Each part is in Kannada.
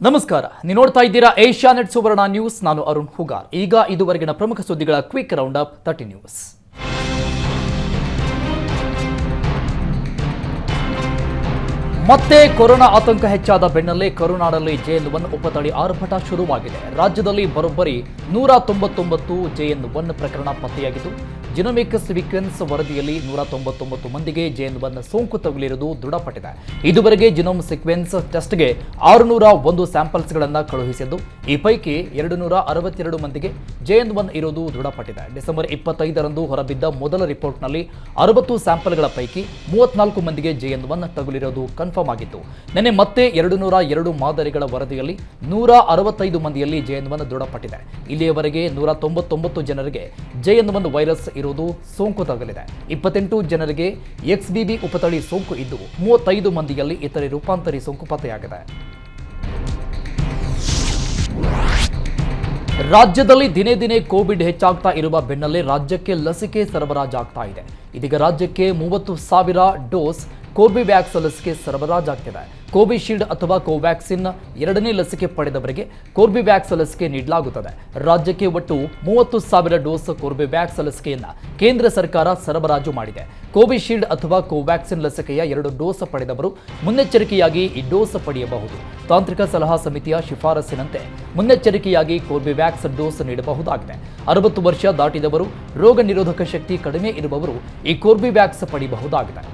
ನಮಸ್ಕಾರ, ನೀವು ನೋಡ್ತಾ ಇದ್ದೀರಾ ಏಷ್ಯಾನೆಟ್ ಸುವರ್ಣ ನ್ಯೂಸ್. ನಾನು ಅರುಣ್ ಹುಗಾರ್. ಈಗ ಇದುವರೆಗಿನ ಪ್ರಮುಖ ಸುದ್ದಿಗಳ ಕ್ವಿಕ್ ರೌಂಡ್ ಅಪ್ 30 ನ್ಯೂಸ್. ಮತ್ತೆ ಕೊರೋನಾ ಆತಂಕ ಹೆಚ್ಚಾದ ಬೆನ್ನಲ್ಲೇ ಕರುನಾಡಲ್ಲಿ JN1 ಉಪತಳಿ ಆರ್ಭಟ ಶುರುವಾಗಿದೆ. ರಾಜ್ಯದಲ್ಲಿ ಬರೋಬ್ಬರಿ 199 JN1 ಪ್ರಕರಣ ಪತ್ತೆಯಾಗಿದ್ದು, ಜಿನೋಮಿಕ್ ಸೀಕ್ವೆನ್ಸ್ ವರದಿಯಲ್ಲಿ 199 ಮಂದಿಗೆ JN1 ಸೋಂಕು ತಗುಲಿರುವುದು ದೃಢಪಟ್ಟಿದೆ. ಇದುವರೆಗೆ ಜಿನೋಮ್ ಸೀಕ್ವೆನ್ಸ್ ಟೆಸ್ಟ್ಗೆ 601 ಸ್ಯಾಂಪಲ್ಸ್ಗಳನ್ನು ಕಳುಹಿಸಿದ್ದು, ಈ ಪೈಕಿ 262 ಮಂದಿಗೆ JN1 ಇರುವುದು ದೃಢಪಟ್ಟಿದೆ. ಡಿಸೆಂಬರ್ 25ರಂದು ಹೊರಬಿದ್ದ ಮೊದಲ ರಿಪೋರ್ಟ್ನಲ್ಲಿ 60 ಸ್ಯಾಂಪಲ್ಗಳ ಪೈಕಿ 34 ಮಂದಿಗೆ JN1 ತಗುಲಿರುವುದು ಕನ್ಫರ್ಮ್ ಆಗಿತ್ತು. ನಿನ್ನೆ ಮತ್ತೆ 202 ಮಾದರಿಗಳ ವರದಿಯಲ್ಲಿ 165 ಮಂದಿಯಲ್ಲಿ JN1 ದೃಢಪಟ್ಟಿದೆ. ಇಲ್ಲಿಯವರೆಗೆ 199 ಜನರಿಗೆ JN1 ವೈರಸ್ ಇರುವುದು ಸೋಂಕು ತಗುಲಿದೆ. 28 ಜನರಿಗೆ XBB ಉಪತಳಿ ಸೋಂಕು ಇದ್ದು, 35 ಮಂದಿಯಲ್ಲಿ ಇತರೆ ರೂಪಾಂತರಿ ಸೋಂಕು ಪತ್ತೆಯಾಗಿದೆ. ರಾಜ್ಯದಲ್ಲಿ ದಿನೇ ದಿನೇ ಕೋವಿಡ್ ಹೆಚ್ಚಾಗ್ತಾ ಇರುವ ಬೆನ್ನಲ್ಲೇ ರಾಜ್ಯಕ್ಕೆ ಲಸಿಕೆ ಸರಬರಾಜಾಗ್ತಾ ಇದೆ. ಇದೀಗ ರಾಜ್ಯಕ್ಕೆ 30,000 ಡೋಸ್ ಕೋರ್ಬಿವ್ಯಾಕ್ಸ್ ಲಸಿಕೆ ಸರಬರಾಜಾಗ್ತಿದೆ. ಕೋವಿಶೀಲ್ಡ್ ಅಥವಾ ಕೋವ್ಯಾಕ್ಸಿನ್ ಎರಡನೇ ಲಸಿಕೆ ಪಡೆದವರಿಗೆ ಕೋರ್ಬಿವ್ಯಾಕ್ಸ್ ಲಸಿಕೆ ನೀಡಲಾಗುತ್ತದೆ. ರಾಜ್ಯಕ್ಕೆ ಒಟ್ಟು 30,000 ಡೋಸ್ ಕೋರ್ಬಿವ್ಯಾಕ್ಸ್ ಲಸಿಕೆಯನ್ನು ಕೇಂದ್ರ ಸರ್ಕಾರ ಸರಬರಾಜು ಮಾಡಿದೆ. ಕೋವಿಶೀಲ್ಡ್ ಅಥವಾ ಕೋವ್ಯಾಕ್ಸಿನ್ ಲಸಿಕೆಯ 2 ಡೋಸ್ ಪಡೆದವರು ಮುನ್ನೆಚ್ಚರಿಕೆಯಾಗಿ ಈ ಡೋಸ್ ಪಡೆಯಬಹುದು. ತಾಂತ್ರಿಕ ಸಲಹಾ ಸಮಿತಿಯ ಶಿಫಾರಸಿನಂತೆ ಮುನ್ನೆಚ್ಚರಿಕೆಯಾಗಿ ಕೋರ್ಬಿವ್ಯಾಕ್ಸ್ ಡೋಸ್ ನೀಡಬಹುದಾಗಿದೆ. 60 ವರ್ಷ ದಾಟಿದವರು, ರೋಗ ನಿರೋಧಕ ಶಕ್ತಿ ಕಡಿಮೆ ಇರುವವರು ಈ ಕೋರ್ಬಿವ್ಯಾಕ್ಸ್ ಪಡೆಯಬಹುದಾಗಿದೆ.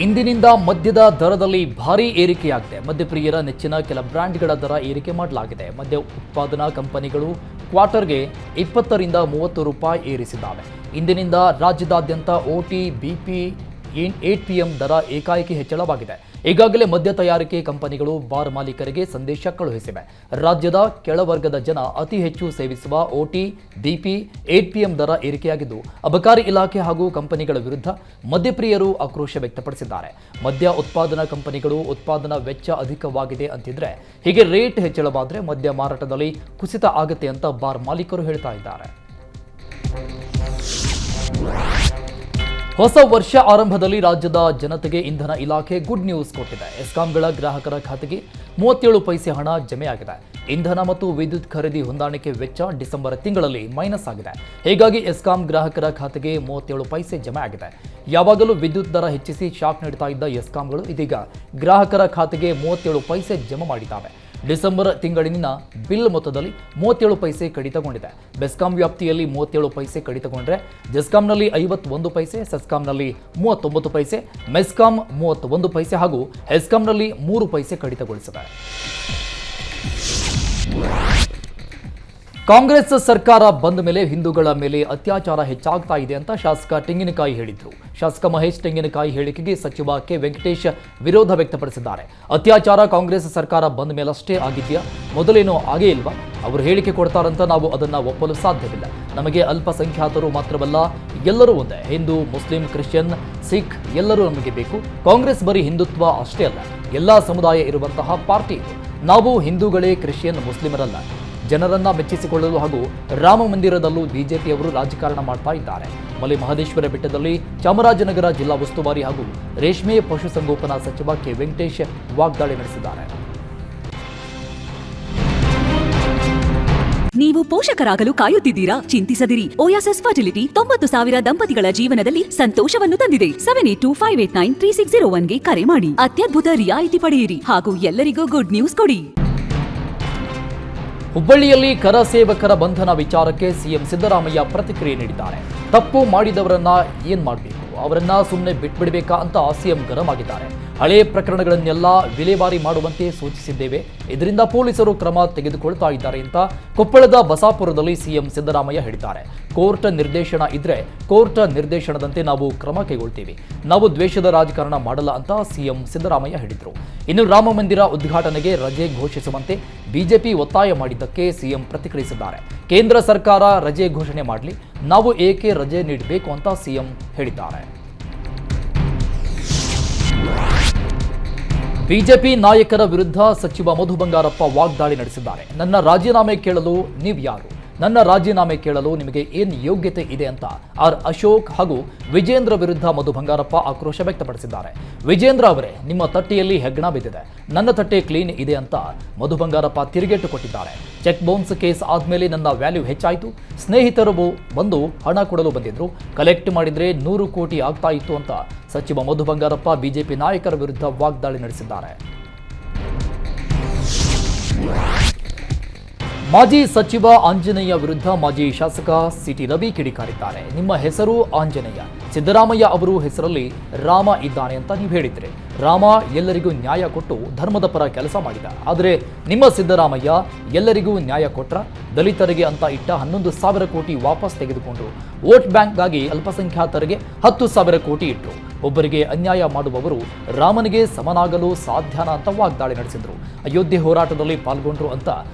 ಇಂದಿನಿಂದ ಮದ್ಯದ ದರದಲ್ಲಿ ಭಾರೀ ಏರಿಕೆಯಾಗಿದೆ. ಮದ್ಯಪ್ರಿಯರ ನೆಚ್ಚಿನ ಕೆಲ ಬ್ರ್ಯಾಂಡ್ಗಳ ದರ ಏರಿಕೆ ಮಾಡಲಾಗಿದೆ. ಮದ್ಯ ಉತ್ಪಾದನಾ ಕಂಪನಿಗಳು ಕ್ವಾರ್ಟರ್ಗೆ 20 ರಿಂದ 30 ರೂಪಾಯಿ ಏರಿಸಿದ್ದಾವೆ. ಇಂದಿನಿಂದ ರಾಜ್ಯದಾದ್ಯಂತ OT, BP, 8PM ದರ ಏಕಾಏಕಿ ಹೆಚ್ಚಳವಾಗಿದೆ. ಈಗಾಗಲೇ ಮದ್ಯ ತಯಾರಿಕೆ ಕಂಪನಿಗಳು ಬಾರ್ ಮಾಲೀಕರಿಗೆ ಸಂದೇಶ ಕಳುಹಿಸಿವೆ. ರಾಜ್ಯದ ಕೆಳವರ್ಗದ ಜನ ಅತಿ ಹೆಚ್ಚು ಸೇವಿಸುವ OT, BP, 8PM ದರ ಏರಿಕೆಯಾಗಿದ್ದು, ಅಬಕಾರಿ ಇಲಾಖೆ ಹಾಗೂ ಕಂಪನಿಗಳ ವಿರುದ್ಧ ಮದ್ಯಪ್ರಿಯರು ಆಕ್ರೋಶ ವ್ಯಕ್ತಪಡಿಸಿದ್ದಾರೆ. ಮದ್ಯ ಉತ್ಪಾದನಾ ಕಂಪನಿಗಳು ಉತ್ಪಾದನಾ ವೆಚ್ಚ ಅಧಿಕವಾಗಿದೆ ಅಂತಿದ್ರೆ, ಹೀಗೆ ರೇಟ್ ಹೆಚ್ಚಳವಾದರೆ ಮದ್ಯ ಮಾರಾಟದಲ್ಲಿ ಕುಸಿತ ಆಗುತ್ತೆ ಅಂತ ಬಾರ್ ಮಾಲೀಕರು ಹೇಳ್ತಾ ಇದ್ದಾರೆ. ಹೊಸ ವರ್ಷ ಆರಂಭದಲ್ಲಿ ರಾಜ್ಯದ ಜನತೆಗೆ ಇಂಧನ ಇಲಾಖೆ ಗುಡ್ ನ್ಯೂಸ್ ಕೊಟ್ಟಿದೆ. ಎಸ್ಕಾಂಗಳ ಗ್ರಾಹಕರ ಖಾತೆಗೆ 37 ಪೈಸೆ ಹಣ ಜಮೆಯಾಗಿದೆ. ಇಂಧನ ಮತ್ತು ವಿದ್ಯುತ್ ಖರೀದಿ ಹೊಂದಾಣಿಕೆ ವೆಚ್ಚ ಡಿಸೆಂಬರ್ ತಿಂಗಳಲ್ಲಿ ಮೈನಸ್ ಆಗಿದೆ. ಹೀಗಾಗಿ ಎಸ್ಕಾಂ ಗ್ರಾಹಕರ ಖಾತೆಗೆ 37 ಪೈಸೆ ಜಮೆ ಆಗಿದೆ. ಯಾವಾಗಲೂ ವಿದ್ಯುತ್ ದರ ಹೆಚ್ಚಿಸಿ ಶಾಕ್ ನೀಡುತ್ತಾ ಇದ್ದ ಎಸ್ಕಾಂಗಳು ಇದೀಗ ಗ್ರಾಹಕರ ಖಾತೆಗೆ 37 ಪೈಸೆ ಜಮೆ ಮಾಡಿದ್ದಾವೆ. ಡಿಸೆಂಬರ್ ತಿಂಗಳಿನ ಬಿಲ್ ಮೊತ್ತದಲ್ಲಿ 37 ಪೈಸೆ ಕಡಿತಗೊಂಡಿದೆ. ಬೆಸ್ಕಾಂ ವ್ಯಾಪ್ತಿಯಲ್ಲಿ 37 ಪೈಸೆ ಕಡಿತಗೊಂಡ್ರೆ ಜೆಸ್ಕಾಂನಲ್ಲಿ 51 ಪೈಸೆ, ಸೆಸ್ಕಾಂನಲ್ಲಿ 39 ಪೈಸೆ, ಮೆಸ್ಕಾಂ 31 ಪೈಸೆ ಹಾಗೂ ಹೆಸ್ಕಾಂನಲ್ಲಿ 3 ಪೈಸೆ ಕಡಿತಗೊಳಿಸಿದೆ. ಕಾಂಗ್ರೆಸ್ ಸರ್ಕಾರ ಬಂದ ಮೇಲೆ ಹಿಂದೂಗಳ ಮೇಲೆ ಅತ್ಯಾಚಾರ ಹೆಚ್ಚಾಗ್ತಾ ಇದೆ ಅಂತ ಶಾಸಕ ತೆಂಗಿನಕಾಯಿ ಹೇಳಿದ್ರು. ಶಾಸಕ ಮಹೇಶ್ ತೆಂಗಿನಕಾಯಿ ಹೇಳಿಕೆಗೆ ಸಚಿವ ಕೆ ವೆಂಕಟೇಶ್ ವಿರೋಧ ವ್ಯಕ್ತಪಡಿಸಿದ್ದಾರೆ. ಅತ್ಯಾಚಾರ ಕಾಂಗ್ರೆಸ್ ಸರ್ಕಾರ ಬಂದ ಮೇಲಷ್ಟೇ ಆಗಿದೆಯಾ? ಮೊದಲೇನೋ ಆಗೇ ಇಲ್ವಾ? ಅವರು ಹೇಳಿಕೆ ಕೊಡ್ತಾರಂತ ನಾವು ಅದನ್ನ ಒಪ್ಪಲು ಸಾಧ್ಯವಿಲ್ಲ. ನಮಗೆ ಅಲ್ಪಸಂಖ್ಯಾತರು ಮಾತ್ರವಲ್ಲ, ಎಲ್ಲರೂ ಒಂದೇ. ಹಿಂದೂ, ಮುಸ್ಲಿಂ, ಕ್ರಿಶ್ಚಿಯನ್, ಸಿಖ್ ಎಲ್ಲರೂ ನಮಗೆ ಬೇಕು. ಕಾಂಗ್ರೆಸ್ ಬರೀ ಹಿಂದುತ್ವ ಅಷ್ಟೇ ಅಲ್ಲ, ಎಲ್ಲಾ ಸಮುದಾಯ ಇರುವಂತಹ ಪಾರ್ಟಿ ಇದು. ನಾವು ಹಿಂದೂಗಳೇ, ಕ್ರಿಶ್ಚಿಯನ್, ಮುಸ್ಲಿಮರಲ್ಲ. ಜನರನ್ನ ಮೆಚ್ಚಿಸಿಕೊಳ್ಳಲು ಹಾಗೂ ರಾಮ ಮಂದಿರದಲ್ಲೂ ಬಿಜೆಪಿಯವರು ರಾಜಕಾರಣ ಮಾಡ್ತಾ ಇದ್ದಾರೆ. ಮಲೆ ಮಹದೇಶ್ವರ ಬೆಟ್ಟದಲ್ಲಿ ಚಾಮರಾಜನಗರ ಜಿಲ್ಲಾ ಉಸ್ತುವಾರಿ ಹಾಗೂ ರೇಷ್ಮೆ ಪಶುಸಂಗೋಪನಾ ಸಚಿವ ಕೆ ವೆಂಕಟೇಶ್ ವಾಗ್ದಾಳಿ ನಡೆಸಿದ್ದಾರೆ. ನೀವು ಪೋಷಕರಾಗಲು ಕಾಯುತ್ತಿದ್ದೀರಾ? ಚಿಂತಿಸದಿರಿ. ಓಯಾಸಿಸ್ ಫರ್ಟಿಲಿಟಿ 90,000 ದಂಪತಿಗಳ ಜೀವನದಲ್ಲಿ ಸಂತೋಷವನ್ನು ತಂದಿದೆ. 7825893601ಗೆ ಕರೆ ಮಾಡಿ. ಅತ್ಯದ್ಭುತ ರಿಯಾಯಿತಿ ಪಡೆಯಿರಿ ಹಾಗೂ ಎಲ್ಲರಿಗೂ ಗುಡ್ ನ್ಯೂಸ್ ಕೊಡಿ. ಹುಬ್ಬಳ್ಳಿಯಲ್ಲಿ ಕರ ಸೇವಕರ ಬಂಧನ ವಿಚಾರಕ್ಕೆ ಸಿಎಂ ಸಿದ್ದರಾಮಯ್ಯ ಪ್ರತಿಕ್ರಿಯೆ ನೀಡಿದ್ದಾರೆ. ತಪ್ಪು ಮಾಡಿದವರನ್ನ ಏನ್ ಮಾಡಬೇಕು? ಅವರನ್ನ ಸುಮ್ಮನೆ ಬಿಟ್ಬಿಡಬೇಕಾ ಅಂತ ಸಿಎಂ ಗರಂ ಆಗಿದ್ದಾರೆ. ಹಳೆಯ ಪ್ರಕರಣಗಳನ್ನೆಲ್ಲ ವಿಲೇವಾರಿ ಮಾಡುವಂತೆ ಸೂಚಿಸಿದ್ದೇವೆ. ಇದರಿಂದ ಪೊಲೀಸರು ಕ್ರಮ ತೆಗೆದುಕೊಳ್ತಾ ಇದ್ದಾರೆ ಅಂತ ಕೊಪ್ಪಳದ ಬಸಾಪುರದಲ್ಲಿ ಸಿಎಂ ಸಿದ್ದರಾಮಯ್ಯ ಹೇಳಿದ್ದಾರೆ. ಕೋರ್ಟ್ ನಿರ್ದೇಶನ ಇದ್ರೆ ಕೋರ್ಟ್ ನಿರ್ದೇಶನದಂತೆ ನಾವು ಕ್ರಮ ಕೈಗೊಳ್ತೀವಿ. ನಾವು ದ್ವೇಷದ ರಾಜಕಾರಣ ಮಾಡಲ್ಲ ಅಂತ ಸಿಎಂ ಸಿದ್ದರಾಮಯ್ಯ ಹೇಳಿದರು. ಇನ್ನು ರಾಮ ಮಂದಿರ ಉದ್ಘಾಟನೆಗೆ ರಜೆ ಘೋಷಿಸುವಂತೆ ಬಿಜೆಪಿ ಒತ್ತಾಯ ಮಾಡಿದ್ದಕ್ಕೆ ಸಿಎಂ ಪ್ರತಿಕ್ರಿಯಿಸಿದ್ದಾರೆ. ಕೇಂದ್ರ ಸರ್ಕಾರ ರಜೆ ಘೋಷಣೆ ಮಾಡಲಿ, ನಾವು ಏಕೆ ರಜೆ ನೀಡಬೇಕು ಅಂತ ಸಿಎಂ ಹೇಳಿದ್ದಾರೆ. ಬಿಜೆಪಿ ನಾಯಕರ ವಿರುದ್ಧ ಸಚಿವ ಮಧು ಬಂಗಾರಪ್ಪ ವಾಗ್ದಾಳಿ ನಡೆಸಿದ್ದಾರೆ. ನನ್ನ ರಾಜೀನಾಮೆ ಕೇಳಲು ನೀವು ಯಾರು? ನನ್ನ ರಾಜೀನಾಮೆ ಕೇಳಲು ನಿಮಗೆ ಏನು ಯೋಗ್ಯತೆ ಇದೆ ಅಂತ ಆರ್ ಅಶೋಕ್ ಹಾಗೂ ವಿಜೇಂದ್ರ ವಿರುದ್ಧ ಮಧು ಬಂಗಾರಪ್ಪ ಆಕ್ರೋಶ ವ್ಯಕ್ತಪಡಿಸಿದ್ದಾರೆ. ವಿಜೇಂದ್ರ ಅವರೇ, ನಿಮ್ಮ ತಟ್ಟೆಯಲ್ಲಿ ಹೆಗ್ಗಣ ಬಿದ್ದಿದೆ, ನನ್ನ ತಟ್ಟೆ ಕ್ಲೀನ್ ಇದೆ ಅಂತ ಮಧು ಬಂಗಾರಪ್ಪ ತಿರುಗೇಟು ಕೊಟ್ಟಿದ್ದಾರೆ. ಚೆಕ್ ಬೌನ್ಸ್ ಕೇಸ್ ಆದ್ಮೇಲೆ ನನ್ನ ವ್ಯಾಲ್ಯೂ ಹೆಚ್ಚಾಯಿತು, ಸ್ನೇಹಿತರು ಬಂದು ಹಣ ಕೊಡಲು ಬಂದಿದ್ರು, ಕಲೆಕ್ಟ್ ಮಾಡಿದ್ರೆ 100 ಕೋಟಿ ಆಗ್ತಾ ಇತ್ತು ಅಂತ ಸಚಿವ ಮಧು ಬಂಗಾರಪ್ಪ ಬಿಜೆಪಿ ನಾಯಕರ ವಿರುದ್ಧ ವಾಗ್ದಾಳಿ ನಡೆಸಿದ್ದಾರೆ. ಮಾಜಿ ಸಚಿವ ಆಂಜನೇಯ ವಿರುದ್ಧ ಮಾಜಿ ಶಾಸಕ ಸಿಟಿ ರವಿ ಕಿಡಿಕಾರಿದ್ದಾರೆ. ನಿಮ್ಮ ಹೆಸರು ಆಂಜನೇಯ, ಸಿದ್ದರಾಮಯ್ಯ ಅವರು ಹೆಸರಲ್ಲಿ ರಾಮ ಇದ್ದಾನೆ ಅಂತ ನೀವು ಹೇಳಿದ್ರಿ. ರಾಮ ಎಲ್ಲರಿಗೂ ನ್ಯಾಯ ಕೊಟ್ಟು ಧರ್ಮದ ಪರ ಕೆಲಸ ಮಾಡಿದ. ಆದರೆ ನಿಮ್ಮ ಸಿದ್ದರಾಮಯ್ಯ ಎಲ್ಲರಿಗೂ ನ್ಯಾಯ ಕೊಟ್ರ? ದಲಿತರಿಗೆ ಅಂತ ಇಟ್ಟ 11,000 ಕೋಟಿ ವಾಪಸ್ ತೆಗೆದುಕೊಂಡ್ರು. ವೋಟ್ ಬ್ಯಾಂಕ್ಗಾಗಿ ಅಲ್ಪಸಂಖ್ಯಾತರಿಗೆ 10,000 ಕೋಟಿ ಇಟ್ಟರು. ಒಬ್ಬರಿಗೆ ಅನ್ಯಾಯ ಮಾಡುವವರು ರಾಮನಿಗೆ ಸಮನಾಗಲು ಸಾಧ್ಯನಾ ಅಂತ ವಾಗ್ದಾಳಿ ನಡೆಸಿದ್ರು. ಅಯೋಧ್ಯೆ ಹೋರಾಟದಲ್ಲಿ ಪಾಲ್ಗೊಂಡ್ರು ಅಂತ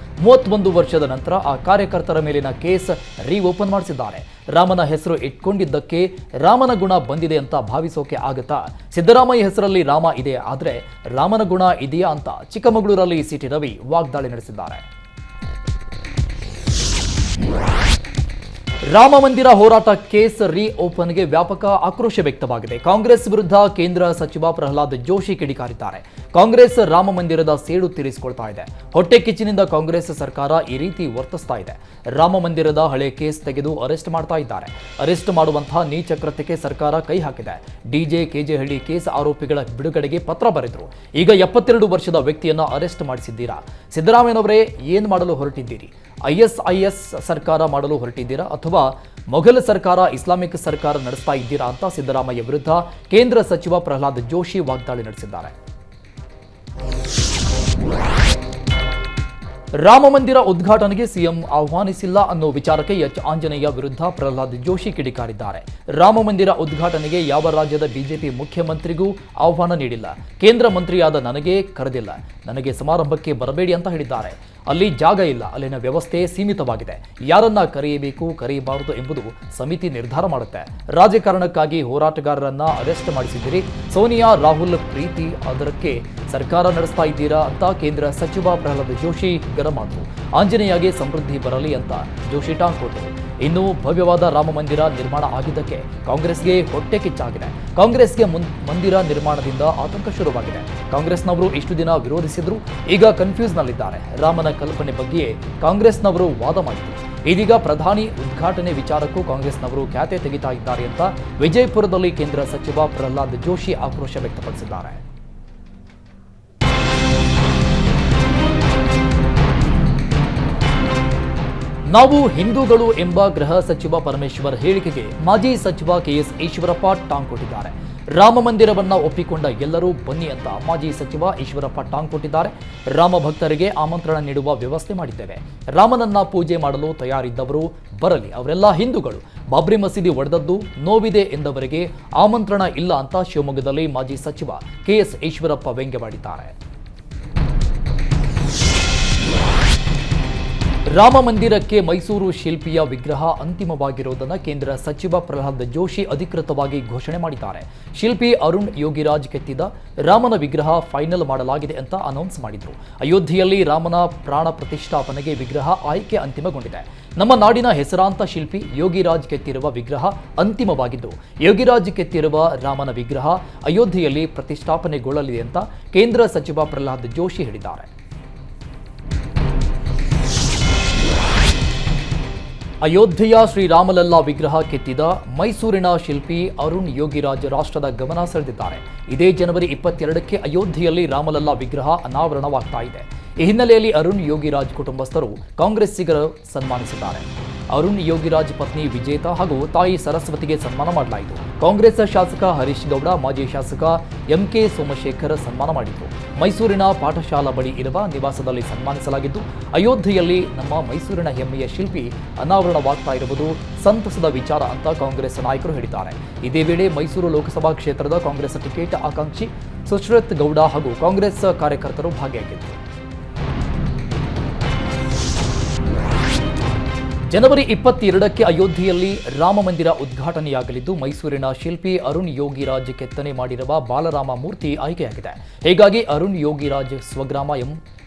31 ವರ್ಷದ ನಂತರ ಆ ಕಾರ್ಯಕರ್ತರ ಮೇಲಿನ ಕೇಸ್ ಓಪನ್ ಮಾಡಿಸಿದ್ದಾರೆ. ರಾಮನ ಹೆಸರು ಇಟ್ಕೊಂಡಿದ್ದಕ್ಕೆ ರಾಮನ ಗುಣ ಬಂದಿದೆ ಅಂತ ಭಾವಿಸೋಕೆ ಆಗತ್ತಾ? ಸಿದ್ದರಾಮಯ್ಯ ಹೆಸರಲ್ಲಿ ರಾಮ ಇದೆ, ಆದರೆ ರಾಮನ ಗುಣ ಇದೆಯಾ ಅಂತ ಚಿಕ್ಕಮಗಳೂರಲ್ಲಿ ಸಿಟಿ ರವಿ ವಾಗ್ದಾಳಿ ನಡೆಸಿದ್ದಾರೆ. ರಾಮ ಮಂದಿರ ಹೋರಾಟ ಕೇಸ್ ಓಪನ್ಗೆ ವ್ಯಾಪಕ ಆಕ್ರೋಶ ವ್ಯಕ್ತವಾಗಿದೆ. ಕಾಂಗ್ರೆಸ್ ವಿರುದ್ಧ ಕೇಂದ್ರ ಸಚಿವ ಪ್ರಹ್ಲಾದ್ ಜೋಶಿ ಕಿಡಿಕಾರಿದ್ದಾರೆ. ಕಾಂಗ್ರೆಸ್ ರಾಮ ಮಂದಿರದ ಸೇಡು ತೀರಿಸಿಕೊಳ್ತಾ ಇದೆ. ಹೊಟ್ಟೆ ಕಿಚ್ಚಿನಿಂದ ಕಾಂಗ್ರೆಸ್ ಸರ್ಕಾರ ಈ ರೀತಿ ವರ್ತಿಸ್ತಾ ಇದೆ. ರಾಮ ಮಂದಿರದ ಹಳೆ ಕೇಸ್ ತೆಗೆದು ಅರೆಸ್ಟ್ ಮಾಡ್ತಾ ಇದ್ದಾರೆ. ಅರೆಸ್ಟ್ ಮಾಡುವಂತಹ ನೀಚ ಕೃತ್ಯಕ್ಕೆ ಸರ್ಕಾರ ಕೈ ಹಾಕಿದೆ. ಡಿಜೆ ಕೆಜೆಹಳ್ಳಿ ಕೇಸ್ ಆರೋಪಿಗಳ ಬಿಡುಗಡೆಗೆ ಪತ್ರ ಬರೆದ್ರು. ಈಗ 72 ವರ್ಷದ ವ್ಯಕ್ತಿಯನ್ನ ಅರೆಸ್ಟ್ ಮಾಡಿಸಿದ್ದೀರಾ? ಸಿದ್ದರಾಮಯ್ಯನವರೇ, ಏನು ಮಾಡಲು ಹೊರಟಿದ್ದೀರಿ? ISIS ಸರ್ಕಾರ ಮಾಡಲು ಹೊರಟಿದ್ದೀರಾ ಅಥವಾ ಮೊಘಲ್ ಸರ್ಕಾರ, ಇಸ್ಲಾಮಿಕ್ ಸರ್ಕಾರ ನಡೆಸ್ತಾ ಇದ್ದೀರಾ ಅಂತ ಸಿದ್ದರಾಮಯ್ಯ ವಿರುದ್ಧ ಕೇಂದ್ರ ಸಚಿವ ಪ್ರಹ್ಲಾದ್ ಜೋಶಿ ವಾಗ್ದಾಳಿ ನಡೆಸಿದ್ದಾರೆ. ರಾಮ ಮಂದಿರ ಉದ್ಘಾಟನೆಗೆ ಸಿಎಂ ಆಹ್ವಾನಿಸಿಲ್ಲ ಅನ್ನೋ ವಿಚಾರಕ್ಕೆ ಆಂಜನೇಯ ವಿರುದ್ಧ ಪ್ರಹ್ಲಾದ್ ಜೋಶಿ ಕಿಡಿಕಾರಿದ್ದಾರೆ. ರಾಮ ಮಂದಿರ ಉದ್ಘಾಟನೆಗೆ ಯಾವ ರಾಜ್ಯದ ಬಿಜೆಪಿ ಮುಖ್ಯಮಂತ್ರಿಗೂ ಆಹ್ವಾನ ನೀಡಿಲ್ಲ. ಕೇಂದ್ರ ಮಂತ್ರಿಯಾದ ನನಗೆ ಕರೆದಿಲ್ಲ. ನನಗೆ ಸಮಾರಂಭಕ್ಕೆ ಬರಬೇಡಿ ಅಂತ ಹೇಳಿದ್ದಾರೆ. ಅಲ್ಲಿ ಜಾಗ ಇಲ್ಲ, ಅಲ್ಲಿನ ವ್ಯವಸ್ಥೆ ಸೀಮಿತವಾಗಿದೆ. ಯಾರನ್ನ ಕರೆಯಬೇಕು, ಕರೆಯಬಾರದು ಎಂಬುದು ಸಮಿತಿ ನಿರ್ಧಾರ ಮಾಡುತ್ತೆ. ರಾಜಕಾರಣಕ್ಕಾಗಿ ಹೋರಾಟಗಾರರನ್ನ ಅರೆಸ್ಟ್ ಮಾಡಿಸಿದ್ದೀರಿ. ಸೋನಿಯಾ ರಾಹುಲ್ ಪ್ರೀತಿ ಅದಕ್ಕೆ ಸರ್ಕಾರ ನಡೆಸ್ತಾ ಇದ್ದೀರಾ ಅಂತ ಕೇಂದ್ರ ಸಚಿವ ಪ್ರಹ್ಲಾದ್ ಜೋಶಿ ಗರಮಾದ್ರು. ಆಂಜನೇಯಗೆ ಸಮೃದ್ಧಿ ಬರಲಿ ಅಂತ ಜೋಶಿ ಟಾಂಗ್ ಕೊಟ್ಟರು. ಇನ್ನು ಭವ್ಯವಾದ ರಾಮ ಮಂದಿರ ನಿರ್ಮಾಣ ಆಗಿದ್ದಕ್ಕೆ ಕಾಂಗ್ರೆಸ್ಗೆ ಹೊಟ್ಟೆ ಕಿಚ್ಚಾಗಿದೆ. ಕಾಂಗ್ರೆಸ್ಗೆ ಮಂದಿರ ನಿರ್ಮಾಣದಿಂದ ಆತಂಕ ಶುರುವಾಗಿದೆ. ಕಾಂಗ್ರೆಸ್ನವರು ಇಷ್ಟು ದಿನ ವಿರೋಧಿಸಿದ್ರು, ಈಗ ಕನ್ಫ್ಯೂಸ್ನಲ್ಲಿದ್ದಾರೆ. ರಾಮನ ಕಲ್ಪನೆ ಬಗ್ಗೆಯೇ ಕಾಂಗ್ರೆಸ್ನವರು ವಾದ ಮಾಡಿದ್ರು. ಇದೀಗ ಪ್ರಧಾನಿ ಉದ್ಘಾಟನೆ ವಿಚಾರಕ್ಕೂ ಕಾಂಗ್ರೆಸ್ನವರು ಖ್ಯಾತೆ ತೆಗಿತಾ ಇದ್ದಾರೆ ಅಂತ ವಿಜಯಪುರದಲ್ಲಿ ಕೇಂದ್ರ ಸಚಿವ ಪ್ರಹ್ಲಾದ್ ಜೋಶಿ ಆಕ್ರೋಶ ವ್ಯಕ್ತಪಡಿಸಿದ್ದಾರೆ. ನಾವು ಹಿಂದೂಗಳು ಎಂಬ ಗೃಹ ಸಚಿವ ಪರಮೇಶ್ವರ್ ಹೇಳಿಕೆಗೆ ಮಾಜಿ ಸಚಿವ ಕೆಎಸ್ ಈಶ್ವರಪ್ಪ ಟಾಂಗ್ ಕೊಟ್ಟಿದ್ದಾರೆ. ರಾಮ ಮಂದಿರವನ್ನ ಒಪ್ಪಿಕೊಂಡ ಎಲ್ಲರೂ ಬನ್ನಿ ಅಂತ ಮಾಜಿ ಸಚಿವ ಈಶ್ವರಪ್ಪ ಟಾಂಗ್ ಕೊಟ್ಟಿದ್ದಾರೆ. ರಾಮ ಭಕ್ತರಿಗೆ ಆಮಂತ್ರಣ ನೀಡುವ ವ್ಯವಸ್ಥೆ ಮಾಡಿದ್ದೇವೆ. ರಾಮನನ್ನ ಪೂಜೆ ಮಾಡಲು ತಯಾರಿದ್ದವರು ಬರಲಿ, ಅವರೆಲ್ಲ ಹಿಂದೂಗಳು. ಬಾಬ್ರಿ ಮಸೀದಿ ಒಡೆದದ್ದು ನೋವಿದೆ ಎಂದವರಿಗೆ ಆಮಂತ್ರಣ ಇಲ್ಲ ಅಂತ ಶಿವಮೊಗ್ಗದಲ್ಲಿ ಮಾಜಿ ಸಚಿವ ಕೆಎಸ್ ಈಶ್ವರಪ್ಪ ವ್ಯಂಗ್ಯವಾಡಿದ್ದಾರೆ. ರಾಮ ಮಂದಿರಕ್ಕೆ ಮೈಸೂರು ಶಿಲ್ಪಿಯ ವಿಗ್ರಹ ಅಂತಿಮವಾಗಿರುವುದನ್ನು ಕೇಂದ್ರ ಸಚಿವ ಪ್ರಹ್ಲಾದ್ ಜೋಶಿ ಅಧಿಕೃತವಾಗಿ ಘೋಷಣೆ ಮಾಡಿದ್ದಾರೆ. ಶಿಲ್ಪಿ ಅರುಣ್ ಯೋಗಿರಾಜ್ ಕೆತ್ತಿದ ರಾಮನ ವಿಗ್ರಹ ಫೈನಲ್ ಮಾಡಲಾಗಿದೆ ಅಂತ ಅನೌನ್ಸ್ ಮಾಡಿದ್ರು. ಅಯೋಧ್ಯೆಯಲ್ಲಿ ರಾಮನ ಪ್ರಾಣ ಪ್ರತಿಷ್ಠಾಪನೆಗೆ ವಿಗ್ರಹ ಆಯ್ಕೆ ಅಂತಿಮಗೊಂಡಿದೆ. ನಮ್ಮ ನಾಡಿನ ಹೆಸರಾಂತ ಶಿಲ್ಪಿ ಯೋಗಿರಾಜ್ ಕೆತ್ತಿರುವ ವಿಗ್ರಹ ಅಂತಿಮವಾಗಿದ್ದು, ಯೋಗಿರಾಜ್ ಕೆತ್ತಿರುವ ರಾಮನ ವಿಗ್ರಹ ಅಯೋಧ್ಯೆಯಲ್ಲಿ ಪ್ರತಿಷ್ಠಾಪನೆಗೊಳ್ಳಲಿದೆ ಅಂತ ಕೇಂದ್ರ ಸಚಿವ ಪ್ರಹ್ಲಾದ್ ಜೋಶಿ ಹೇಳಿದ್ದಾರೆ. ಅಯೋಧ್ಯೆಯ ಶ್ರೀರಾಮಲಲ್ಲಾ ವಿಗ್ರಹ ಕೆತ್ತಿದ ಮೈಸೂರಿನ ಶಿಲ್ಪಿ ಅರುಣ್ ಯೋಗಿರಾಜ್ ರಾಷ್ಟ್ರದ ಗಮನ ಸೆಳೆದಿದ್ದಾರೆ. ಇದೇ ಜನವರಿ 22ಕ್ಕೆ ಅಯೋಧ್ಯೆಯಲ್ಲಿ ರಾಮಲಲ್ಲಾ ವಿಗ್ರಹ ಅನಾವರಣವಾಗ್ತಾ ಇದೆ. ಈ ಹಿನ್ನೆಲೆಯಲ್ಲಿ ಅರುಣ್ ಯೋಗಿರಾಜ್ ಕುಟುಂಬಸ್ಥರು ಕಾಂಗ್ರೆಸ್ಸಿಗರು ಸನ್ಮಾನಿಸಿದ್ದಾರೆ. ಅರುಣ್ ಯೋಗಿರಾಜ್ ಪತ್ನಿ ವಿಜೇತಾ ಹಾಗೂ ತಾಯಿ ಸರಸ್ವತಿಗೆ ಸನ್ಮಾನ ಮಾಡಲಾಯಿತು. ಕಾಂಗ್ರೆಸ್ ಶಾಸಕ ಹರೀಶ್ ಗೌಡ, ಮಾಜಿ ಶಾಸಕ ಎಂಕೆ ಸೋಮಶೇಖರ್ ಸನ್ಮಾನ ಮಾಡಿದರು. ಮೈಸೂರಿನ ಪಾಠಶಾಲಾ ಬಳಿ ಇರುವ ನಿವಾಸದಲ್ಲಿ ಸನ್ಮಾನಿಸಲಾಗಿದ್ದು, ಅಯೋಧ್ಯೆಯಲ್ಲಿ ನಮ್ಮ ಮೈಸೂರಿನ ಹೆಮ್ಮೆಯ ಶಿಲ್ಪಿ ಅನಾವರಣವಾಗ್ತಾ ಇರುವುದು ಸಂತಸದ ವಿಚಾರ ಅಂತ ಕಾಂಗ್ರೆಸ್ ನಾಯಕರು ಹೇಳಿದ್ದಾರೆ. ಇದೇ ವೇಳೆ ಮೈಸೂರು ಲೋಕಸಭಾ ಕ್ಷೇತ್ರದ ಕಾಂಗ್ರೆಸ್ ಟಿಕೆಟ್ ಆಕಾಂಕ್ಷಿ ಸುಶ್ರತ್ ಗೌಡ ಹಾಗೂ ಕಾಂಗ್ರೆಸ್ ಕಾರ್ಯಕರ್ತರು ಭಾಗಿಯಾಗಿದ್ದರು. ಜನವರಿ 22ಕ್ಕೆ ಅಯೋಧ್ಯೆಯಲ್ಲಿ ರಾಮ ಮಂದಿರ ಉದ್ಘಾಟನೆಯಾಗಲಿದ್ದು, ಮೈಸೂರಿನ ಶಿಲ್ಪಿ ಅರುಣ್ ಯೋಗಿರಾಜ್ ಕೆತ್ತನೆ ಮಾಡಿರುವ ಬಾಲರಾಮ ಮೂರ್ತಿ ಆಯ್ಕೆಯಾಗಿದೆ. ಹೀಗಾಗಿ ಅರುಣ್ ಯೋಗಿರಾಜ್ ಸ್ವಗ್ರಾಮ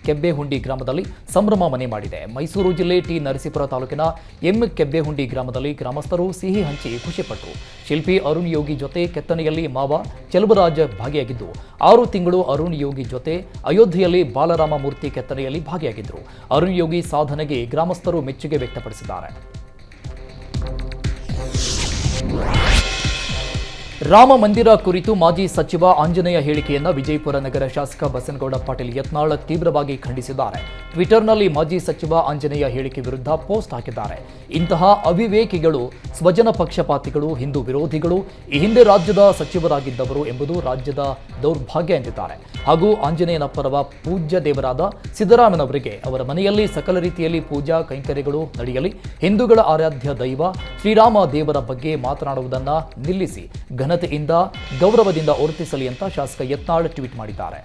ಕೆಬ್ಬೆಹುಂಡಿ ಗ್ರಾಮದಲ್ಲಿ ಸಂಭ್ರಮ ಮನೆ ಮಾಡಿದೆ. ಮೈಸೂರು ಜಿಲ್ಲೆ ಟಿ ನರಸೀಪುರ ತಾಲೂಕಿನ ಎಂ ಕೆಬ್ಬೆಹುಂಡಿ ಗ್ರಾಮದಲ್ಲಿ ಗ್ರಾಮಸ್ಥರು ಸಿಹಿ ಹಂಚಿ ಖುಷಿಪಟ್ಟರು. ಶಿಲ್ಪಿ ಅರುಣ್ ಯೋಗಿ ಜೊತೆ ಕೆತ್ತನೆಯಲ್ಲಿ ಮಾವ ಚೆಲುವರಾಜ್ ಭಾಗಿಯಾಗಿದ್ದು 6 ತಿಂಗಳು ಅರುಣ್ ಯೋಗಿ ಜೊತೆ ಅಯೋಧ್ಯೆಯಲ್ಲಿ ಬಾಲರಾಮ ಮೂರ್ತಿ ಕೆತ್ತನೆಯಲ್ಲಿ ಭಾಗಿಯಾಗಿದ್ದರು. ಅರುಣ್ ಯೋಗಿ ಸಾಧನೆಗೆ ಗ್ರಾಮಸ್ಥರು ಮೆಚ್ಚುಗೆ ವ್ಯಕ್ತಪಡಿಸಿದ್ದಾರೆ. ರಾಮ ಮಂದಿರ ಕುರಿತು ಮಾಜಿ ಸಚಿವ ಆಂಜನೇಯ ಹೇಳಿಕೆಯನ್ನು ವಿಜಯಪುರ ನಗರ ಶಾಸಕ ಬಸನಗೌಡ ಪಾಟೀಲ್ ಯತ್ನಾಳ್ ತೀವ್ರವಾಗಿ ಖಂಡಿಸಿದ್ದಾರೆ. ಟ್ವಿಟರ್ನಲ್ಲಿ ಮಾಜಿ ಸಚಿವ ಆಂಜನೇಯ ಹೇಳಿಕೆ ವಿರುದ್ಧ ಪೋಸ್ಟ್ ಹಾಕಿದ್ದಾರೆ. ಇಂತಹ ಅವಿವೇಕಿಗಳು, ಸ್ವಜನ ಪಕ್ಷಪಾತಿಗಳು, ಹಿಂದೂ ವಿರೋಧಿಗಳು ಈ ಹಿಂದೆ ರಾಜ್ಯದ ಸಚಿವರಾಗಿದ್ದವರು ಎಂಬುದು ರಾಜ್ಯದ ದೌರ್ಭಾಗ್ಯ ಎಂದಿದ್ದಾರೆ. ಹಾಗೂ ಆಂಜನೇಯನ ಪರವ ಪೂಜ್ಯ ದೇವರಾದ ಸಿದ್ದರಾಮಯ್ಯನವರಿಗೆ ಅವರ ಮನೆಯಲ್ಲಿ ಸಕಲ ರೀತಿಯಲ್ಲಿ ಪೂಜಾ ಕೈಂಕರ್ಯಗಳು ನಡೆಯಲಿ, ಹಿಂದೂಗಳ ಆರಾಧ್ಯ ದೈವ ಶ್ರೀರಾಮ ದೇವರ ಬಗ್ಗೆ ಮಾತನಾಡುವುದನ್ನು ನಿಲ್ಲಿಸಿ ಘನತೆಯಿಂದ ಗೌರವದಿಂದ ವರ್ತಿಸಲಿ ಅಂತ ಶಾಸಕ ಯತ್ನಾಳ್ ಟ್ವೀಟ್ ಮಾಡಿದ್ದಾರೆ.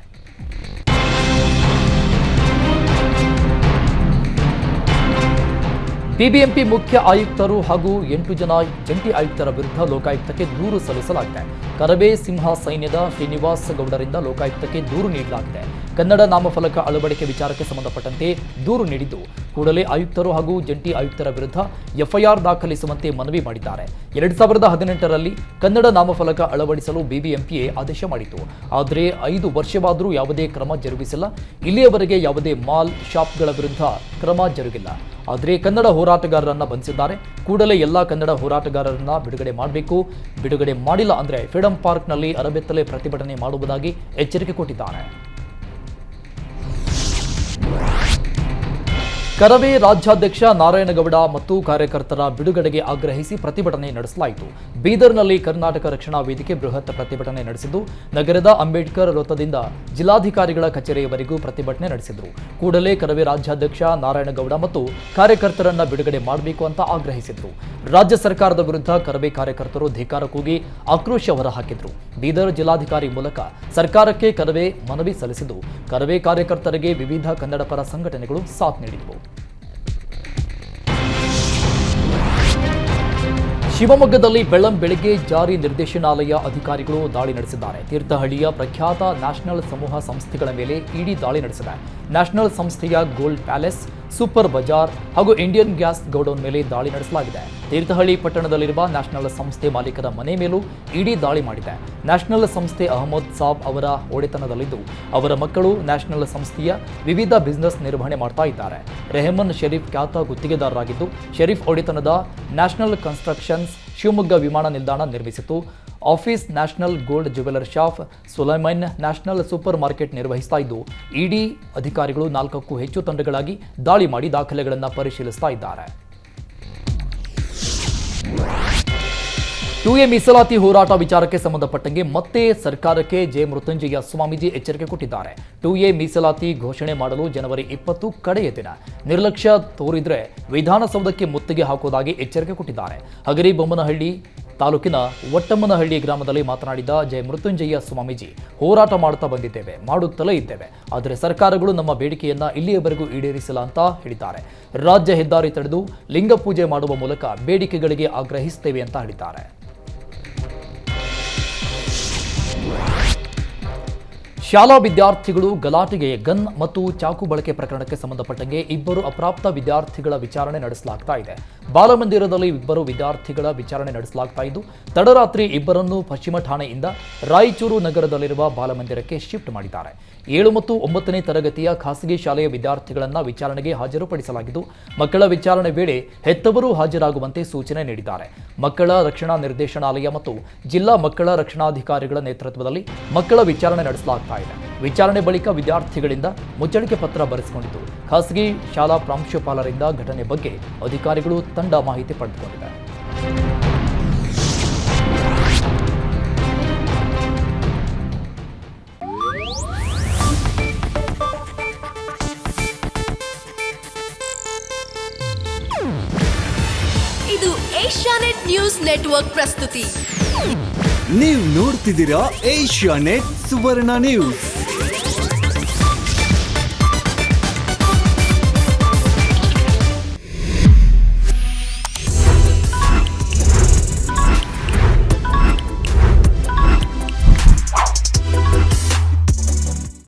ಬಿಬಿಎಂಪಿ ಮುಖ್ಯ ಆಯುಕ್ತರು ಹಾಗೂ 8 ಜನ ಜಂಟಿ ಆಯುಕ್ತರ ವಿರುದ್ಧ ಲೋಕಾಯುಕ್ತಕ್ಕೆ ದೂರು ಸಲ್ಲಿಸಲಾಗಿದೆ. ಕರವೇ ಸಿಂಹ ಸೈನ್ಯದ ಶ್ರೀನಿವಾಸ್ ಗೌಡರಿಂದ ಲೋಕಾಯುಕ್ತಕ್ಕೆ ದೂರು ನೀಡಲಾಗಿದೆ. ಕನ್ನಡ ನಾಮಫಲಕ ಅಳವಡಿಕೆ ವಿಚಾರಕ್ಕೆ ಸಂಬಂಧಪಟ್ಟಂತೆ ದೂರು ನೀಡಿದ್ದು ಕೂಡಲೇ ಆಯುಕ್ತರು ಹಾಗೂ ಜಂಟಿ ಆಯುಕ್ತರ ವಿರುದ್ಧ ಎಫ್ಐಆರ್ ದಾಖಲಿಸುವಂತೆ ಮನವಿ ಮಾಡಿದ್ದಾರೆ. 2018ರಲ್ಲಿ ಕನ್ನಡ ನಾಮಫಲಕ ಅಳವಡಿಸಲು ಬಿಬಿಎಂಪಿಯೇ ಆದೇಶ ಮಾಡಿತು. ಆದರೆ 5 ವರ್ಷವಾದರೂ ಯಾವುದೇ ಕ್ರಮ ಜರುಗಿಸಿಲ್ಲ. ಇಲ್ಲಿಯವರೆಗೆ ಯಾವುದೇ ಮಾಲ್ ಶಾಪ್ಗಳ ವಿರುದ್ಧ ಕ್ರಮ ಜರುಗಿಲ್ಲ. ಆದರೆ ಕನ್ನಡ ಹೋರಾಟಗಾರರನ್ನ ಬಂಧಿಸಿದ್ದಾರೆ. ಕೂಡಲೇ ಎಲ್ಲ ಕನ್ನಡ ಹೋರಾಟಗಾರರನ್ನ ಬಿಡುಗಡೆ ಮಾಡಬೇಕು. ಬಿಡುಗಡೆ ಮಾಡಿಲ್ಲ ಅಂದರೆ ಫ್ರೀಡಂ ಪಾರ್ಕ್ನಲ್ಲಿ ಅರಬೆತ್ತಲೆ ಪ್ರತಿಭಟನೆ ಮಾಡುವುದಾಗಿ ಎಚ್ಚರಿಕೆ ಕೊಟ್ಟಿದ್ದಾರೆ. ಕರವೇ ರಾಜ್ಯಾಧ್ಯಕ್ಷ ನಾರಾಯಣಗೌಡ ಮತ್ತು ಕಾರ್ಯಕರ್ತರ ಬಿಡುಗಡೆಗೆ ಆಗ್ರಹಿಸಿ ಪ್ರತಿಭಟನೆ ನಡೆಸಲಾಯಿತು. ಬೀದರ್ನಲ್ಲಿ ಕರ್ನಾಟಕ ರಕ್ಷಣಾ ವೇದಿಕೆ ಬೃಹತ್ ಪ್ರತಿಭಟನೆ ನಡೆಸಿದ್ದು ನಗರದ ಅಂಬೇಡ್ಕರ್ ವೃತ್ತದಿಂದ ಜಿಲ್ಲಾಧಿಕಾರಿಗಳ ಕಚೇರಿಯವರೆಗೂ ಪ್ರತಿಭಟನೆ ನಡೆಸಿದರು. ಕೂಡಲೇ ಕರವೇ ರಾಜ್ಯಾಧ್ಯಕ್ಷ ನಾರಾಯಣಗೌಡ ಮತ್ತು ಕಾರ್ಯಕರ್ತರನ್ನ ಬಿಡುಗಡೆ ಮಾಡಬೇಕು ಅಂತ ಆಗ್ರಹಿಸಿದರು. ರಾಜ್ಯ ಸರ್ಕಾರದ ವಿರುದ್ಧ ಕರವೇ ಕಾರ್ಯಕರ್ತರು ಧಿಕ್ಕಾರ ಕೂಗಿ ಆಕ್ರೋಶ ಹೊರಹಾಕಿದರು. ಬೀದರ್ ಜಿಲ್ಲಾಧಿಕಾರಿ ಮೂಲಕ ಸರ್ಕಾರಕ್ಕೆ ಕರವೇ ಮನವಿ ಸಲ್ಲಿಸಿದ್ದು ಕರವೇ ಕಾರ್ಯಕರ್ತರಿಗೆ ವಿವಿಧ ಕನ್ನಡಪರ ಸಂಘಟನೆಗಳು ಸಾಥ್ ನೀಡಿದವು. ಶಿವಮೊಗ್ಗದಲ್ಲಿ ಬೆಳಗ್ಗೆ ಜಾರಿ ನಿರ್ದೇಶನಾಲಯ ಅಧಿಕಾರಿಗಳು ದಾಳಿ ನಡೆಸಿದ್ದಾರೆ. ತೀರ್ಥಹಳ್ಳಿಯ ಪ್ರಖ್ಯಾತ ನ್ಯಾಷನಲ್ ಸಮೂಹ ಸಂಸ್ಥೆಗಳ ಮೇಲೆ ಇಡಿ ದಾಳಿ ನಡೆಸಿದೆ. ನ್ಯಾಷನಲ್ ಸಂಸ್ಥೆಯ ಗೋಲ್ಡ್ ಪ್ಯಾಲೇಸ್, ಸೂಪರ್ ಬಜಾರ್ ಹಾಗೂ ಇಂಡಿಯನ್ ಗ್ಯಾಸ್ ಗೌಡೌನ್ ಮೇಲೆ ದಾಳಿ ನಡೆಸಲಾಗಿದೆ. ತೀರ್ಥಹಳ್ಳಿ ಪಟ್ಟಣದಲ್ಲಿರುವ ನ್ಯಾಷನಲ್ ಸಂಸ್ಥೆ ಮಾಲೀಕರ ಮನೆ ಮೇಲೂ ಇಡಿ ದಾಳಿ ಮಾಡಿದೆ. ನ್ಯಾಷನಲ್ ಸಂಸ್ಥೆ ಅಹಮದ್ ಸಾಬ್ ಅವರ ಒಡೆತನದಲ್ಲಿದ್ದು ಅವರ ಮಕ್ಕಳು ನ್ಯಾಷನಲ್ ಸಂಸ್ಥೆಯ ವಿವಿಧ ಬಿಸಿನೆಸ್ ನಿರ್ವಹಣೆ ಮಾಡ್ತಾ ಇದ್ದಾರೆ. ರೆಹಮಾನ್ ಶರೀಫ್ ಖ್ಯಾತ ಗುತ್ತಿಗೆದಾರರಾಗಿದ್ದು ಶರೀಫ್ ಒಡೆತನದ ನ್ಯಾಷನಲ್ ಕನ್ಸ್ಟ್ರಕ್ಷನ್ಸ್ ಶಿವಮೊಗ್ಗ ವಿಮಾನ ನಿಲ್ದಾಣ ನಿರ್ಮಿಸಿತು. Office national gold jeweller shop, Sulaiman national super market ನಿರ್ವಹಿಸ್ತಾ ಇದ್ದು ಇಡಿ ಅಧಿಕಾರಿಗಳು 4ಕ್ಕೂ ಹೆಚ್ಚು ತಂಡಗಳಾಗಿ ದಾಳಿ ಮಾಡಿ ದಾಖಲೆಗಳನ್ನು ಪರಿಶೀಲಿಸ್ತಾ ಇದ್ದಾರೆ. 2A ಮೀಸಲಾತಿ ಹೋರಾಟ ವಿಚಾರಕ್ಕೆ ಸಂಬಂಧಪಟ್ಟಂಗೆ ಮತ್ತೆ ಸರ್ಕಾರಕ್ಕೆ ಜೆ ಮೃತ್ಯುಂಜಯ ಸ್ವಾಮೀಜಿ ಎಚ್ಚರಿಕೆ ಕೊಟ್ಟಿದ್ದಾರೆ. 2A ಮೀಸಲಾತಿ ಘೋಷಣೆ ಮಾಡಲು ಜನವರಿ 20 ಕಡೆಯ ದಿನ. ನಿರ್ಲಕ್ಷ್ಯ ತೋರಿದ್ರೆ ವಿಧಾನಸೌಧಕ್ಕೆ ಮುತ್ತಿಗೆ ಹಾಕುವುದಾಗಿ ಎಚ್ಚರಿಕೆ ಕೊಟ್ಟಿದ್ದಾರೆ. ಹಗರಿಬೊಮ್ಮನಹಳ್ಳಿ ತಾಲೂಕಿನ ಒಟ್ಟಮ್ಮನಹಳ್ಳಿ ಗ್ರಾಮದಲ್ಲಿ ಮಾತನಾಡಿದ ಜೆ ಮೃತ್ಯುಂಜಯ ಸ್ವಾಮೀಜಿ, ಹೋರಾಟ ಮಾಡುತ್ತಾ ಬಂದಿದ್ದೇವೆ, ಮಾಡುತ್ತಲೇ ಇದ್ದೇವೆ. ಆದರೆ ಸರ್ಕಾರಗಳು ನಮ್ಮ ಬೇಡಿಕೆಯನ್ನ ಇಲ್ಲಿಯವರೆಗೂ ಈಡೇರಿಸಿಲ್ಲ ಅಂತ ಹೇಳಿದ್ದಾರೆ. ರಾಜ್ಯ ಹೆದ್ದಾರಿ ತಡೆದು ಲಿಂಗ ಪೂಜೆ ಮಾಡುವ ಮೂಲಕ ಬೇಡಿಕೆಗಳಿಗೆ ಆಗ್ರಹಿಸುತ್ತೇವೆ ಅಂತ ಹೇಳಿದ್ದಾರೆ. ಶಾಲಾ ವಿದ್ಯಾರ್ಥಿಗಳು ಗಲಾಟೆಗೆ ಗನ್ ಮತ್ತು ಚಾಕು ಬಳಕೆ ಪ್ರಕರಣಕ್ಕೆ ಸಂಬಂಧಪಟ್ಟಂಗೆ 2 ಅಪ್ರಾಪ್ತ ವಿದ್ಯಾರ್ಥಿಗಳ ವಿಚಾರಣೆ ನಡೆಸಲಾಗ್ತಾ ಇದೆ. ಬಾಲಮಂದಿರದಲ್ಲಿ 2 ವಿದ್ಯಾರ್ಥಿಗಳ ವಿಚಾರಣೆ ನಡೆಸಲಾಗ್ತಾ ಇದ್ದು ತಡರಾತ್ರಿ 2ರನ್ನು ಪಶ್ಚಿಮ ಠಾಣೆಯಿಂದ ರಾಯಚೂರು ನಗರದಲ್ಲಿರುವ ಬಾಲಮಂದಿರಕ್ಕೆ ಶಿಫ್ಟ್ ಮಾಡಿದ್ದಾರೆ. 7 ಮತ್ತು 9ನೇ ತರಗತಿಯ ಖಾಸಗಿ ಶಾಲೆಯ ವಿದ್ಯಾರ್ಥಿಗಳನ್ನು ವಿಚಾರಣೆಗೆ ಹಾಜರುಪಡಿಸಲಾಗಿದ್ದು ಮಕ್ಕಳ ವಿಚಾರಣೆ ವೇಳೆ ಹೆತ್ತವರು ಹಾಜರಾಗುವಂತೆ ಸೂಚನೆ ನೀಡಿದ್ದಾರೆ. ಮಕ್ಕಳ ರಕ್ಷಣಾ ನಿರ್ದೇಶನಾಲಯ ಮತ್ತು ಜಿಲ್ಲಾ ಮಕ್ಕಳ ರಕ್ಷಣಾಧಿಕಾರಿಗಳ ನೇತೃತ್ವದಲ್ಲಿ ಮಕ್ಕಳ ವಿಚಾರಣೆ ನಡೆಸಲಾಗ್ತಾ ಇದೆ. ವಿಚಾರಣೆ ಬಳಿಕ ವಿದ್ಯಾರ್ಥಿಗಳಿಂದ ಮುಚ್ಚಳಿಕೆ ಪತ್ರ ಬರೆಸಿಕೊಂಡಿದ್ದು ಖಾಸಗಿ ಶಾಲಾ ಪ್ರಾಂಶುಪಾಲರಿಂದ ಘಟನೆ ಬಗ್ಗೆ ಅಧಿಕಾರಿಗಳು ತಂಡ ಮಾಹಿತಿ ಪಡೆದುಕೊಂಡಿದ್ದಾರೆ. ಇದು ಏಷ್ಯಾನೆಟ್ ನ್ಯೂಸ್ ನೆಟ್ವರ್ಕ್ ಪ್ರಸ್ತುತಿ. ನೀವು ನೋಡ್ತಿದ್ದೀರಾ ಏಷ್ಯಾನೆಟ್ ಸುವರ್ಣ ನ್ಯೂಸ್.